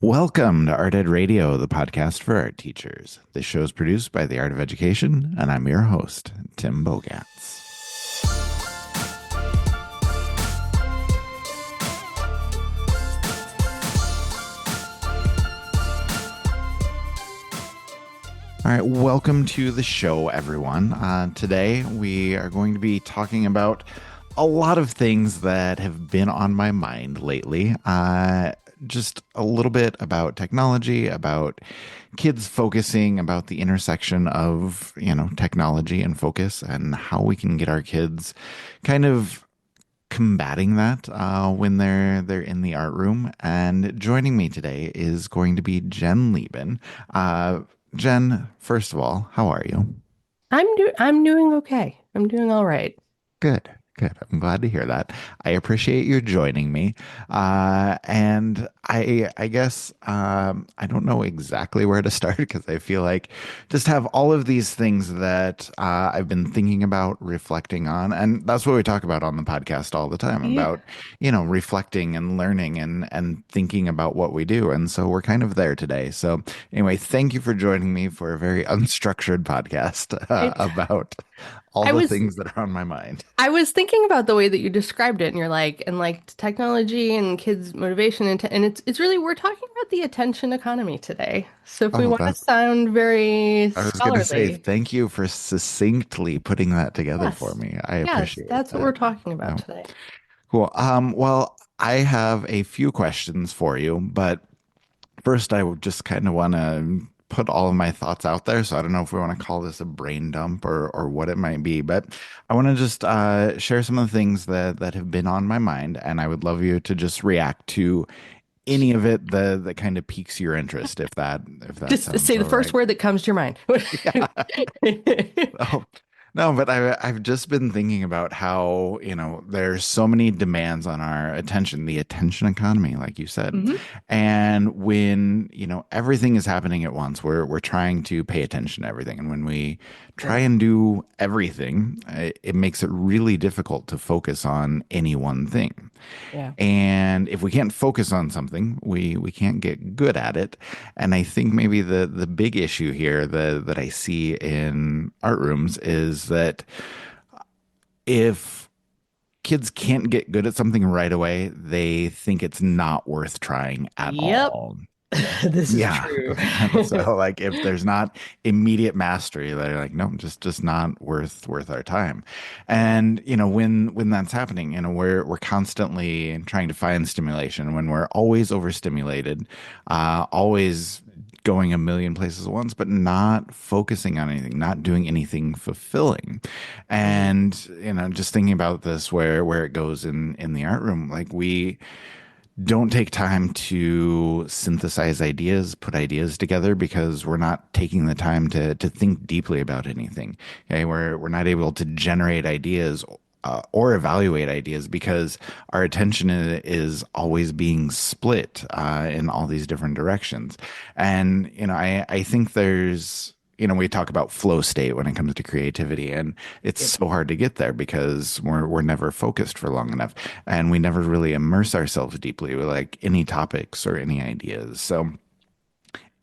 Welcome to Art Ed Radio, the podcast for art teachers. This show is produced by the Art of Education, and I'm your host, Tim Bogatz. All right, welcome to the show, everyone. Today, we are going to be talking about a lot of things that have been on my mind lately. Just a little bit about technology, about kids focusing, about the intersection of, technology and focus, and how we can get our kids kind of combating that when they're in the art room. And joining me today is going to be Jen Leban. Jen, first of all, how are you? I'm doing okay. I'm doing all right. Good, good. I'm glad to hear that. I appreciate you joining me. And I guess I don't know exactly where to start because I feel like just have all of these things that I've been thinking about, reflecting on, and that's what we talk about on the podcast all the time Yeah. about, reflecting and learning and thinking about what we do. And so we're kind of there today. So anyway, thank you for joining me for a very unstructured podcast I, about all I the was things that are on my mind. I was thinking about the way that you described it, and you're like, and like technology and kids' motivation, and it's really we're talking about the attention economy today. So if we Oh, want to that sound very I was going to say scholarly, thank you for succinctly putting that together for yes, me. I yes, appreciate that's what we're that. talking about Yeah, today. cool. Well, I have a few questions for you, but first I would just kind of want to put all of my thoughts out there. So I don't know if we want to call this a brain dump or what it might be, but I want to just share some of the things that have been on my mind, and I would love you to just react to any of it that kind of piques your interest, if that Just sounds say the all first right. word that comes to your mind. Yeah. Oh, no, but I've just been thinking about how, there's so many demands on our attention, the attention economy, like you said. Mhm. And when, everything is happening at once, we're trying to pay attention to everything. And when we try Yeah. and do everything, it makes it really difficult to focus on any one thing. Yeah. And if we can't focus on something, we can't get good at it. And I think maybe the big issue here that I see in art rooms is that if kids can't get good at something right away, they think it's not worth trying at Yep. all. This is Yeah. true. And so like if there's not immediate mastery, they're like, no, just not worth our time. And when that's happening, we're constantly trying to find stimulation when we're always overstimulated, always going a million places at once, but not focusing on anything, not doing anything fulfilling. Mhm. And just thinking about this where it goes in the art room, like we don't take time to synthesize ideas, put ideas together because we're not taking the time to think deeply about anything. Okay, we're not able to generate ideas or evaluate ideas because our attention is always being split in all these different directions. And I think there's we talk about flow state when it comes to creativity, and it's Yep. so hard to get there because we're never focused for long enough, and we never really immerse ourselves deeply with like any topics or any ideas. So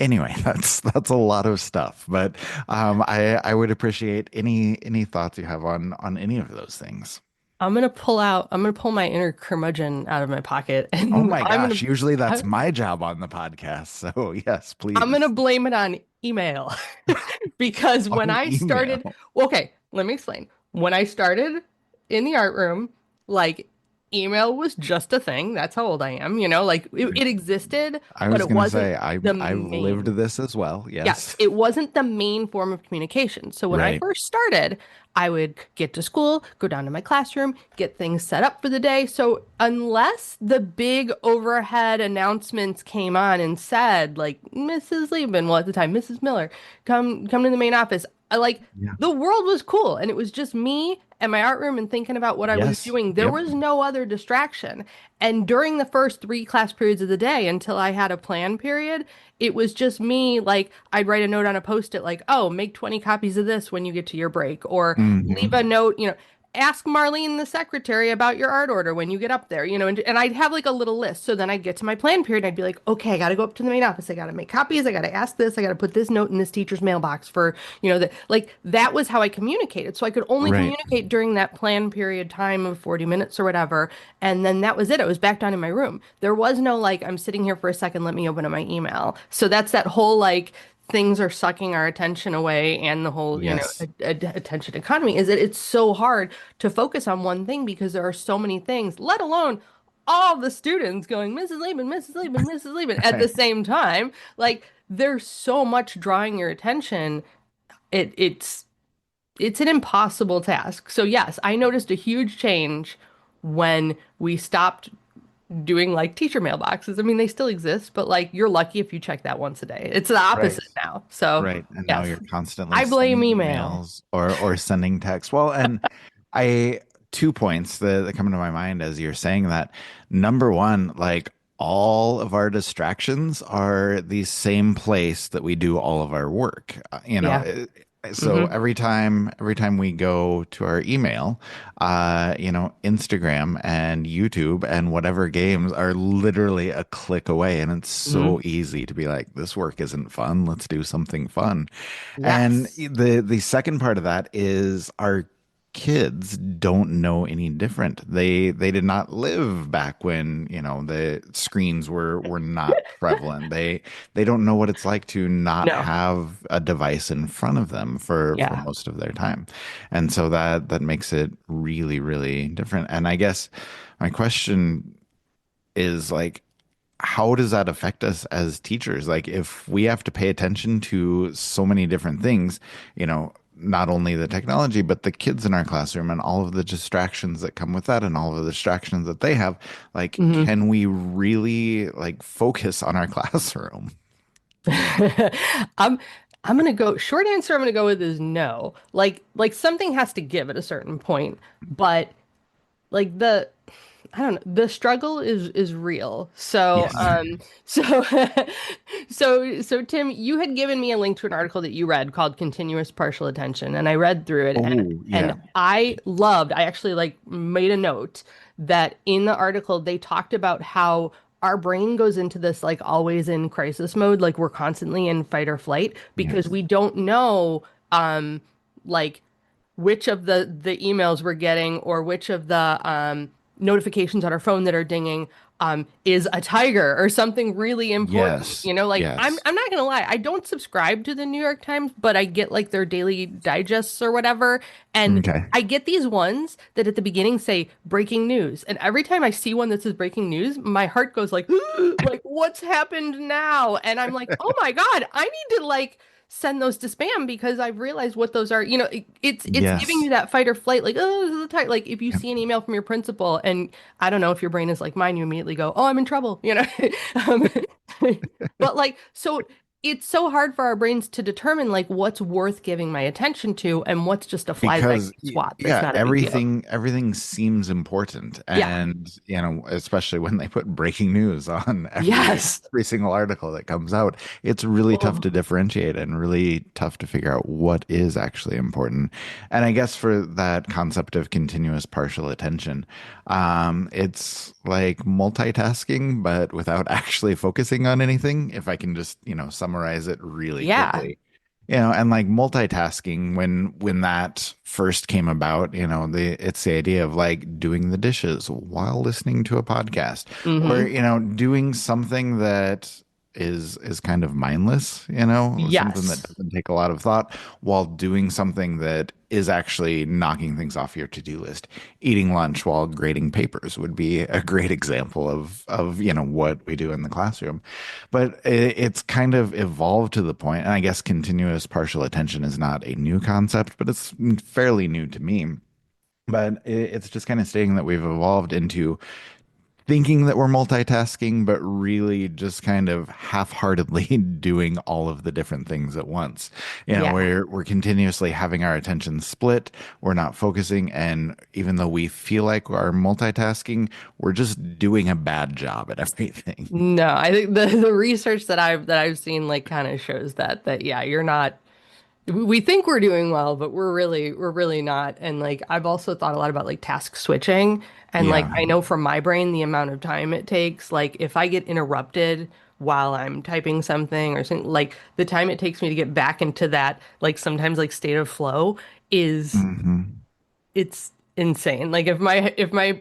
anyway, that's a lot of stuff, but I would appreciate any thoughts you have on any of those things. I'm gonna pull my inner curmudgeon out of my pocket Oh and my gosh, usually that's my job on the podcast. So yes, I'm gonna please. blame it on email because when On I started, email. well, okay, let me explain. When I started in the art room, like email was just a thing. That's how old I am, like it existed, I but was it gonna wasn't say the I've lived main. this as well. Yes, Yes. it wasn't the main form of communication. So when I Right. first started, I would get to school, go down to my classroom, get things set up for the day. So unless the big overhead announcements came on and said, like, Mrs. Liebman, well, at the time, Mrs. Miller, come to the main office. Yeah. The world was cool, and it was just me and my art room and thinking about what I was Yes. doing. There Yep. was no other distraction. And during the first three class periods of the day, until I had a plan period, it was just me. Like, I'd write a note on a post-it, like, oh, make 20 copies of this when you get to your break, or leave a Hmm. note, ask Marlene, the secretary, about your art order when you get up there, and I'd have like a little list. So then I'd get to my plan period. And I'd be like, okay, I got to go up to the main office. I got to make copies. I got to ask this. I got to put this note in this teacher's mailbox for, like that was how I communicated. So I could only Right. communicate during that plan period time of 40 minutes or whatever. And then that was it. I was back down in my room. There was no like, I'm sitting here for a second. Let me open up my email. So that's that whole like, things are sucking our attention away and the whole, Yes. attention economy is that it's so hard to focus on one thing because there are so many things, let alone all the students going, Mrs. Laban, Mrs. Laban, Mrs. Laban at the Right. same time. Like there's so much drawing your attention. It's an impossible task. So yes, I noticed a huge change when we stopped doing like teacher mailboxes. I mean, they still exist, but like you're lucky if you check that once a day. It's the Right. opposite now. So Right. And now yes, you're constantly I blame sending email. emails or sending texts. Well, and I 2 points that come into my mind as you're saying that. Number one, like all of our distractions are the same place that we do all of our work. Yeah. So Hmm. every time we go to our email, Instagram and YouTube and whatever games are literally a click away, and it's Hmm. so easy to be like, this work isn't fun. Let's do something fun. And Yes. the second part of that is our kids don't know any different. They did not live back when, the screens were not prevalent. They don't know what it's like to not No. have a device in front of them for Yeah. most of their time. And so that makes it really, really different. And I guess my question is like, how does that affect us as teachers? Like, if we have to pay attention to so many different things, not only the technology, but the kids in our classroom and all of the distractions that come with that and all of the distractions that they have, like, Hmm. can we really like focus on our classroom? I'm I'm gonna go short answer I'm gonna go with is no. Like something has to give at a certain point, but like I don't know, the struggle is real. So Yes. so so Tim, you had given me a link to an article that you read called Continuous Partial Attention, and I read through it Oh, and yeah. I actually like made a note that in the article they talked about how our brain goes into this like always in crisis mode, like we're constantly in fight or flight because Yes. we don't know like which of the emails we're getting or which of the notifications on our phone that are dinging is a tiger or something really important. Yes. Like I'm Yes. I'm not gonna lie, I don't subscribe to the New York Times, but I get like their daily digests or whatever, and Okay. I get these ones that at the beginning say breaking news, and every time I see one that says breaking news, my heart goes like, like what's happened now? And I'm like, oh my God, I need to like send those to spam because I've realized what those are. It's giving you Yes. that fight or flight, like, oh, this is the type. Like if you Yep. see an email from your principal, and I don't know if your brain is like mine, you immediately go, oh, I'm in trouble. Um, but like, so it's so hard for our brains to determine like what's worth giving my attention to and what's just a fly that I Because can swat. That's yeah, not a big deal. everything seems important, Yeah. and especially when they put breaking news on Yes. every single article that comes out, it's really tough Oh, to differentiate and really tough to figure out what is actually important. And I guess for that concept of continuous partial attention, it's like multitasking but without actually focusing on anything, if I can just summarize it really yeah. quickly. And like multitasking, when that first came about, it's the idea of like doing the dishes while listening to a podcast, or Hmm. doing something that is kind of mindless, something that Yes. doesn't take a lot of thought, while doing something that is actually knocking things off your to-do list. Eating lunch while grading papers would be a great example of what we do in the classroom. But it's kind of evolved to the point, and I guess continuous partial attention is not a new concept, but it's fairly new to me. But it's just kind of stating that we've evolved into thinking that we're multitasking, but really just kind of half-heartedly doing all of the different things at once. Yeah. We're continuously having our attention split. We're not focusing, and even though we feel like we're multitasking, we're just doing a bad job at everything. No, I think the research that I've seen like kind of shows that yeah, you're not. we think we're doing well, but we're really not. And like I've also thought a lot about like task switching and like Yeah. I know from my brain the amount of time it takes. Like if I get interrupted while I'm typing something or something, like the time it takes me to get back into that like sometimes like state of flow is Hmm. it's insane. Like if my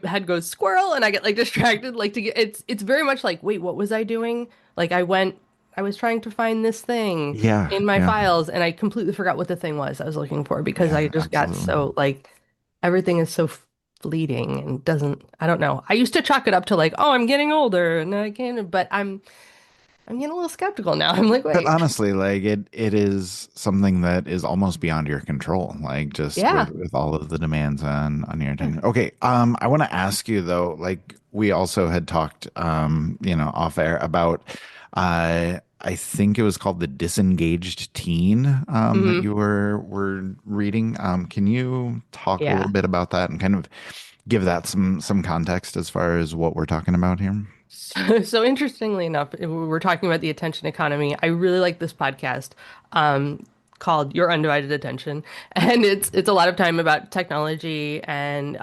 head goes squirrel and I get like distracted, like to get it's very much like, wait, what was I doing? Like I was trying to find this thing Yeah. in my Yeah. files and I completely forgot what the thing was I was looking for because Yeah. I just got Absolutely. so like everything is so fleeting and doesn't I don't know. I used to chalk it up to like, oh, I'm getting older and I can't, but I'm getting a little skeptical now. I'm like, But wait, honestly, like it is something that is almost beyond your control, like just yeah. with all of the demands on your attention. Okay, I want to ask you though, like we also had talked off air about I think it was called The Disengaged Teen that Hmm. you were reading. Can you talk a little Yeah. bit about that and kind of give that some context as far as what we're talking about here? So interestingly enough, if we were talking about the attention economy. I really like this podcast um, called Your Undivided Attention, and it's a lot of time about technology, and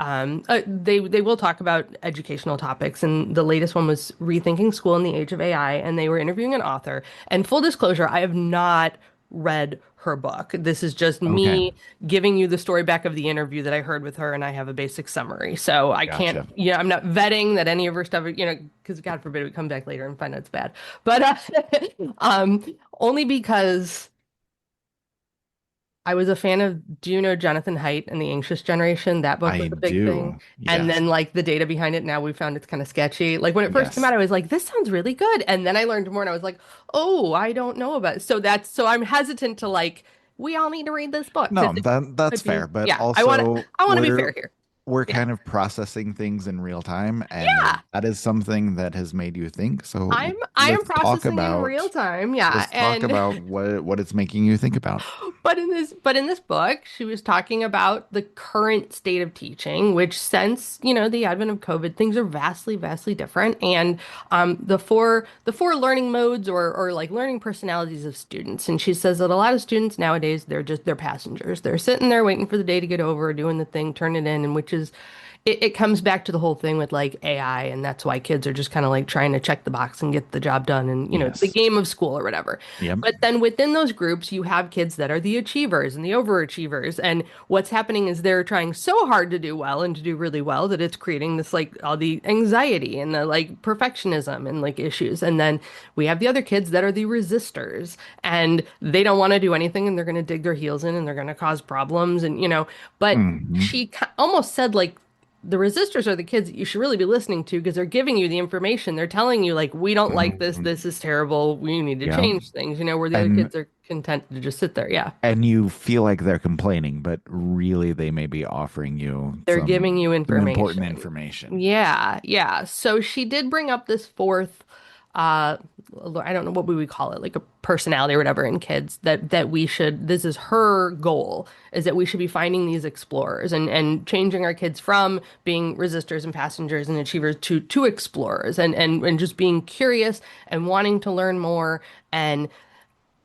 they will talk about educational topics. And the latest one was rethinking school in the age of AI, and they were interviewing an author. And full disclosure, I have not read her book. This is just Okay, me giving you the story back of the interview that I heard with her, and I have a basic summary. So I can't, gotcha. I'm not vetting that any of her stuff, because God forbid we come back later and find out it's bad. But only because I was a fan of, do you know Jonathan Haidt and the Anxious Generation? That book was I a big thing. do. And Yes. then like the data behind it, now we found it's kind of sketchy. Like when it first came Yes. out, I was like, this sounds really good. And then I learned more and I was like, oh, I don't know about it. So I'm hesitant to like, we all need to read this book because No, it that's could be, fair, but yeah, also I want to be fair here. we're Yeah. kind of processing things in real time, and Yeah. that is something that has made you think. So I am processing in real time. Yeah. let's talk And about what it's making you think about. But in this book, she was talking about the current state of teaching, which since, the advent of COVID, things are vastly, vastly different. And the four learning modes or like learning personalities of students. And she says that a lot of students nowadays, they're passengers. They're sitting there waiting for the day to get over, doing the thing, turn it in, and which is it comes back to the whole thing with like AI, and that's why kids are just kind of like trying to check the box and get the job done and, the Yes. game of school or whatever. Yep. But then within those groups, you have kids that are the achievers and the overachievers. And what's happening is they're trying so hard to do well and to do really well that it's creating this like all the anxiety and the like perfectionism and like issues. And then we have the other kids that are the resistors and they don't want to do anything and they're going to dig their heels in and they're going to cause problems and, but Hmm. she almost said like, the resistors are the kids that you should really be listening to because they're giving you the information. They're telling you, like, we don't like this. Hmm. This is terrible. We need to Yeah. change things, where the other And kids are content to just sit there. Yeah. you feel like they're complaining, but really they may be offering you They're giving you some important information. information. Yeah. Yeah. So she did bring up this fourth, uh, I don't know what we would call it, like a personality or whatever in kids that we should, this is her goal, is that we should be finding these explorers and changing our kids from being resistors and passengers and achievers to explorers and just being curious and wanting to learn more. And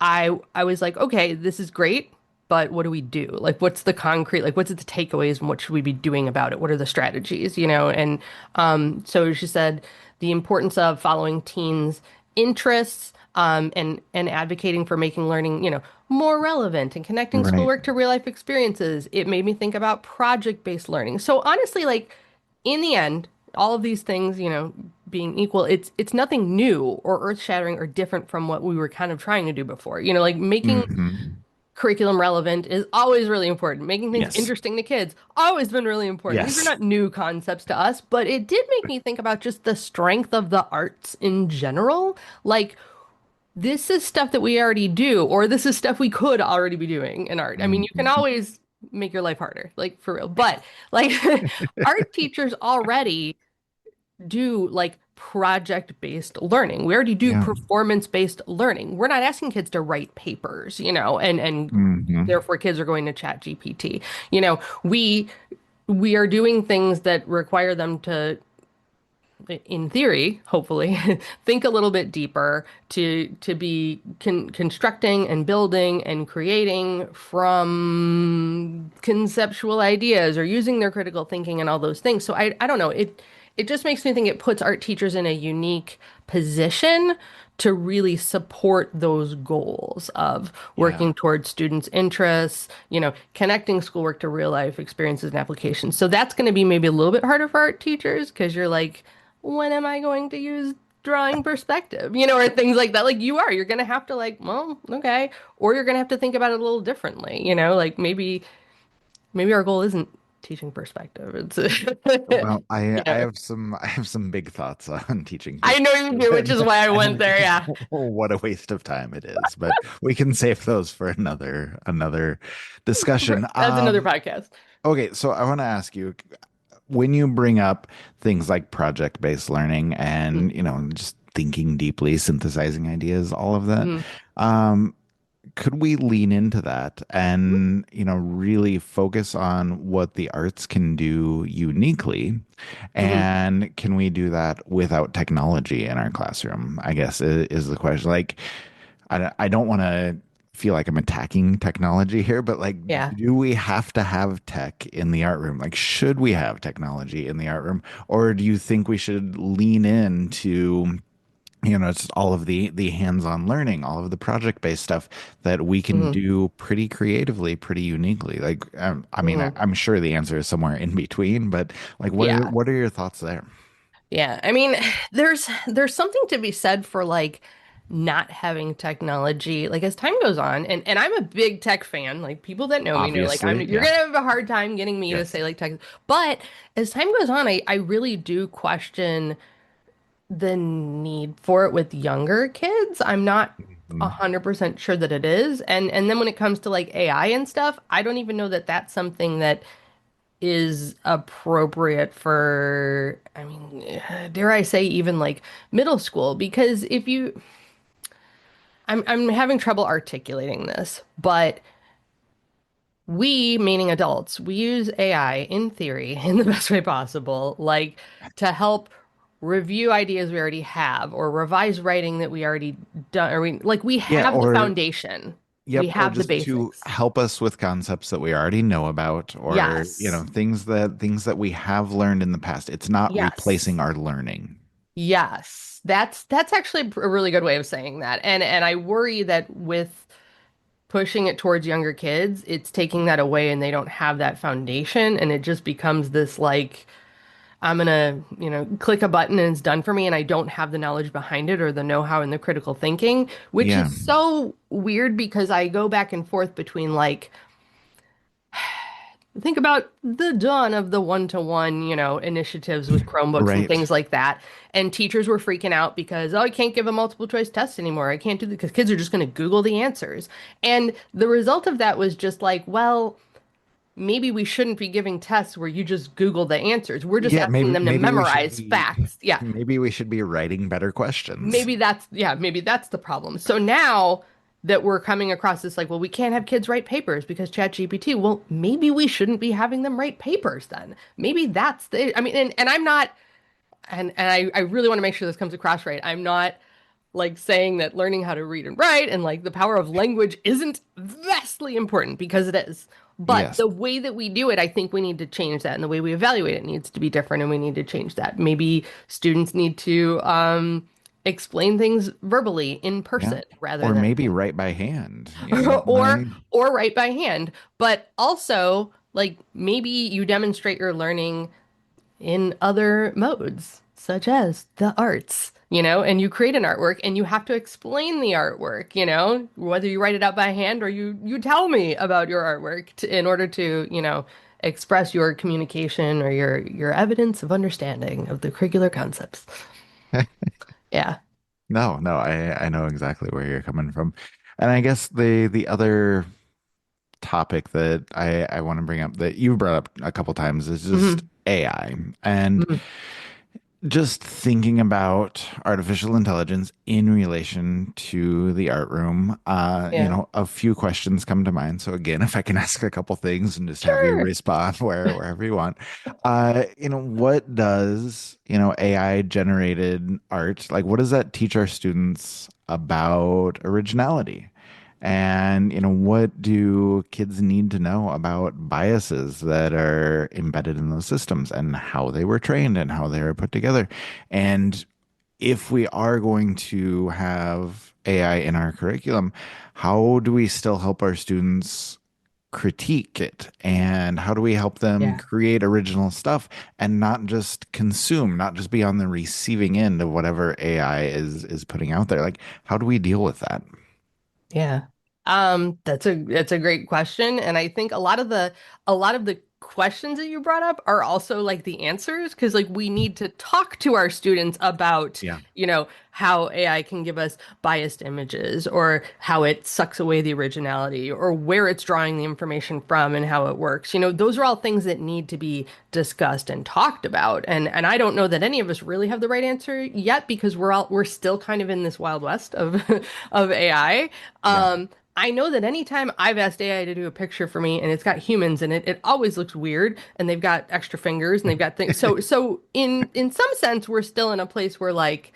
I was like, okay, this is great, but what do we do? Like, what's the concrete, like, what's the takeaways and what should we be doing about it? What are the strategies, And so she said the importance of following teens' interests and advocating for making learning, more relevant and connecting Right. schoolwork to real life experiences. It made me think about project-based learning. So honestly, like, in the end, all of these things, being equal, it's nothing new or earth-shattering or different from what we were kind of trying to do before. Like making Hmm. curriculum relevant is always really important. Making things Yes. interesting to kids, always been really important. These are Yes. not new concepts to us, but it did make me think about just the strength of the arts in general. Like, this is stuff that we already do, or this is stuff we could already be doing in art. I mean, you can Hmm. always make your life harder, like for real. But like art teachers already do like project-based learning. We already do Yeah. performance-based learning. We're not asking kids to write papers, and Hmm. therefore kids are going to chat GPT. We are doing things that require them to in theory, hopefully, think a little bit deeper to be constructing and building and creating from conceptual ideas or using their critical thinking and all those things. So I don't know. It just makes me think it puts art teachers in a unique position to really support those goals of Yeah. working towards students' interests, connecting schoolwork to real life experiences and applications. So that's going to be maybe a little bit harder for art teachers because you're like, when am I going to use drawing perspective, or things like that? Like you're going to have to like, well, okay. Or you're going to have to think about it a little differently, like maybe our goal isn't teaching perspective. It's, Well, you I know, have some big thoughts on teaching I know you perspective do, which is why I went there. and Yeah. what a waste of time it is. But we can save those for another discussion. That's another podcast. Okay, so I want to ask you, when you bring up things like project-based learning and, just thinking deeply, synthesizing ideas, all of that, Mm-hmm. um, could we lean into that and, really focus on what the arts can do uniquely? Hmm. And can we do that without technology in our classroom? I guess is the question. Like, I don't want to feel like I'm attacking technology here, but like, Yeah. do we have to have tech in the art room? Like, should we have technology in the art room? Or do you think we should lean into, it's all of the hands-on learning, all of the project-based stuff that we can Hmm. do pretty creatively, pretty uniquely? Like, I mean, Hmm. I'm sure the answer is somewhere in between, but like, Yeah. what are your thoughts there? Yeah. I mean, there's something to be said for like not having technology like as time goes on and I'm a big tech fan. Like people that know me know like Obviously, you're yeah. gonna have a hard time getting me to Yes. say like tech. But as time goes on, I really do question the need for it with younger kids. I'm not Mhm. 100% sure that it is. And then when it comes to like AI and stuff, I don't even know that that's something that is appropriate for, I mean, dare I say even like middle school because if you I'm having trouble articulating this, but we, meaning adults, we use AI in theory in the best way possible, like to help review ideas we already have or revise writing that we already done, or we Yeah, have the foundation. We yep, or have the just to basics. help us with concepts that we already know about, or, Yes. things that we have learned in the past. It's not replacing Yes. our learning. Yes. That's actually a really good way of saying that. And I worry that with pushing it towards younger kids, it's taking that away and they don't have that foundation and it just becomes this like I'm gonna, click a button and it's done for me, and I don't have the knowledge behind it or the know-how and the critical thinking, which Yeah. is so weird because I go back and forth between like, think about the dawn of the one-to-one, initiatives with Chromebooks and Right. things like that. And teachers were freaking out because, oh, I can't give a multiple choice test anymore. I can't do that because kids are just going to Google the answers. And the result of that was just like, well, maybe we shouldn't be giving tests where you just Google the answers. We're just Yeah, asking them to maybe we should memorize be facts. Yeah. maybe we should be writing better questions. Maybe that's the problem. So now that we're coming across this, like, well, we can't have kids write papers because ChatGPT. Well, maybe we shouldn't be having them write papers then. Maybe that's I mean, and I'm not, and I really want to make sure this comes across right. I'm not like saying that learning how to read and write and like the power of language isn't vastly important because it is. But Yes. the way that we do it, I think we need to change that. And the way we evaluate it needs to be different and we need to change that. Maybe students need to explain things verbally in Yeah. person rather Or than maybe write by hand, or or write by hand. But also like maybe you demonstrate your learning in other modes, such as the arts, and you create an artwork and you have to explain the artwork, whether you write it out by hand or you tell me about your artwork in order to, express your communication or your evidence of understanding of the curricular concepts. Yeah. No, no, I know exactly where you're coming from. And I guess the other topic that I want to bring up that you brought up a couple times is just Hmm. AI. And Hmm. just thinking about artificial intelligence in relation to the art room, Yeah. a few questions come to mind. So again, if I can ask a couple things and just have you Sure. respond wherever you want. What does, AI generated art, like what does that teach our students about originality? And, what do kids need to know about biases that are embedded in those systems and how they were trained and how they were put together? And if we are going to have AI in our curriculum, how do we still help our students critique it? And how do we help them Yeah. create original stuff and not just consume, not just be on the receiving end of whatever AI is putting out there? Like, how do we deal with that? Yeah. That's a great question. And I think a lot of the questions that you brought up are also like the answers because like we need to talk to our students about, Yeah. how AI can give us biased images or how it sucks away the originality or where it's drawing the information from and how it works. Those are all things that need to be discussed and talked about. And I don't know that any of us really have the right answer yet because we're still kind of in this wild west of of AI. Yeah. I know that anytime I've asked AI to do a picture for me and it's got humans in it, it always looks weird and they've got extra fingers and they've got things. So in some sense, we're still in a place where like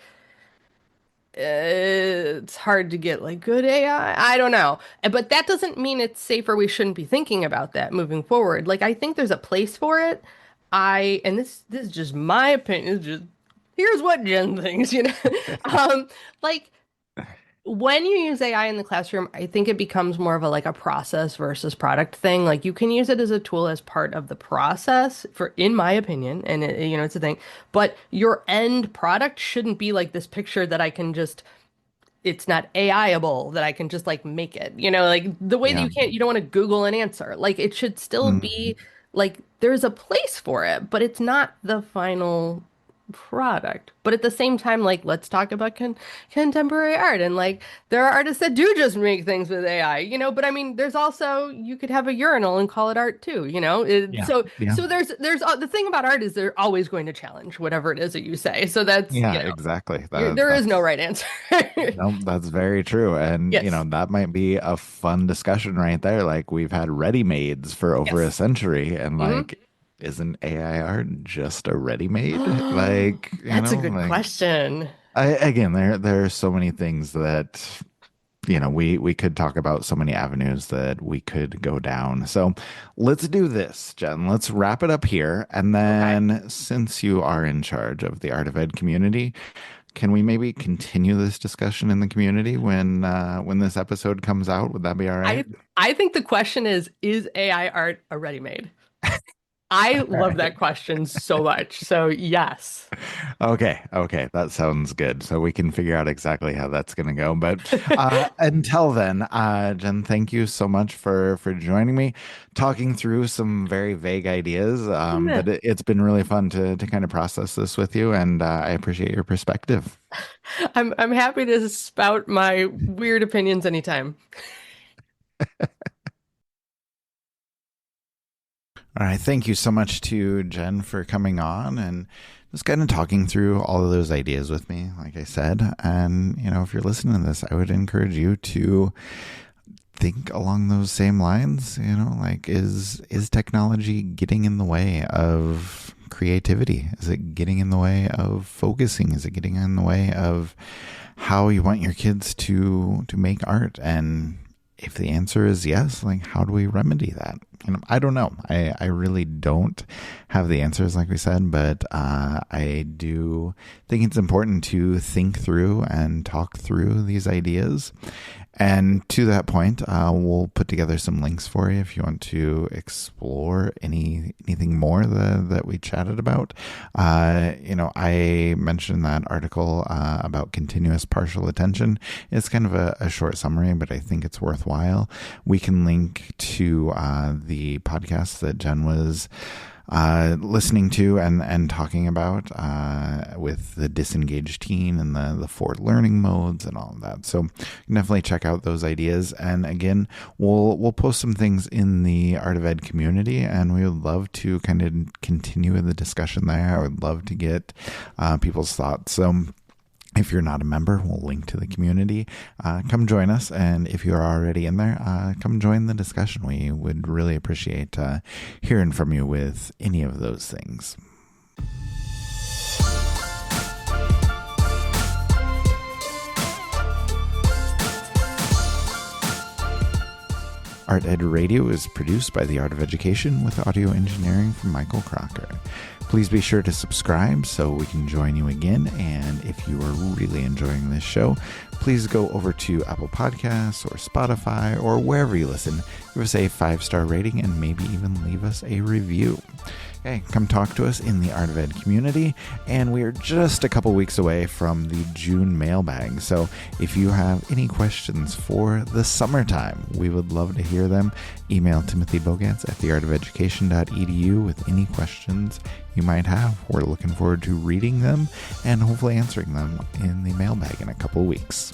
it's hard to get like good AI. I don't know. But that doesn't mean it's safe or we shouldn't be thinking about that moving forward. Like I think there's a place for it. And this is just my opinion. It's just here's what Jen thinks. Um, like when you use AI in the classroom, I think it becomes more of a like a process versus product thing. Like you can use it as a tool as part of the process for, in my opinion, and it's a thing. But your end product shouldn't be like this picture that I can just it's not AI-able that I can just like make it. Like the way that Yeah. you don't want to Google an answer. Like it should still Mhm. be like there's a place for it, but it's not the final product. But at the same time, like let's talk about contemporary art and like there are artists that do just make things with AI. But I mean, there's also you could have a urinal and call it art too. Yeah. Yeah. So there's the thing about art is they're always going to challenge whatever it is that you say. So that's, Yeah, exactly. there is no right answer. No, that's very true. And, Yes. that might be a fun discussion right there. Like we've had ready-mades for over a Yes. century and Hmm. like isn't AI art just a ready-made? Like, That's a good question. again, there are so many things that we could talk about, so many avenues that we could go down. So let's do this, Jen. Let's wrap it up here. And Okay. then since you are in charge of the Art of Ed community, can we maybe continue this discussion in the community when this episode comes out? Would that be all right? I I think the question is AI art a ready-made? I All love right. that question so much. So yes. Okay, okay, that sounds good. So we can figure out exactly how that's going to go. But until then, Jen, thank you so much for joining me, talking through some very vague ideas. Yeah. But it's been really fun to kind of process this with you, and I appreciate your perspective. I'm happy to spout my weird opinions anytime. All right, thank you so much to Jen for coming on and just kind of talking through all of those ideas with me, like I said. And, if you're listening to this, I would encourage you to think along those same lines. Like is technology getting in the way of creativity? Is it getting in the way of focusing? Is it getting in the way of how you want your kids to make art? And if the answer is yes, like how do we remedy that? I don't know. I really don't have the answers, like we said, but I do think it's important to think through and talk through these ideas. And to that point, we'll put together some links for you if you want to explore anything more that we chatted about. I mentioned that article about continuous partial attention. It's kind of a short summary, but I think it's worthwhile. We can link to the podcast that Jen was listening to and talking about with the disengaged teen and the four learning modes and all of that. So definitely check out those ideas. And again, we'll post some things in the Art of Ed community, and we would love to kind of continue the discussion there. I would love to get people's thoughts. So if you're not a member, we'll link to the community. Come join us. And if you're already in there, come join the discussion. We would really appreciate hearing from you with any of those things. Art Ed Radio is produced by The Art of Education with audio engineering from Michael Crocker. Please be sure to subscribe so we can join you again. And if you are really enjoying this show, please go over to Apple Podcasts or Spotify or wherever you listen. Give us a 5-star rating and maybe even leave us a review. Okay, come talk to us in the Art of Ed community. And we are just a couple weeks away from the June mailbag. So if you have any questions for the summertime, we would love to hear them. Email Timothy Bogantz at theartofeducation.edu with any questions you might have. We're looking forward to reading them and hopefully answering them in the mailbag in a couple weeks.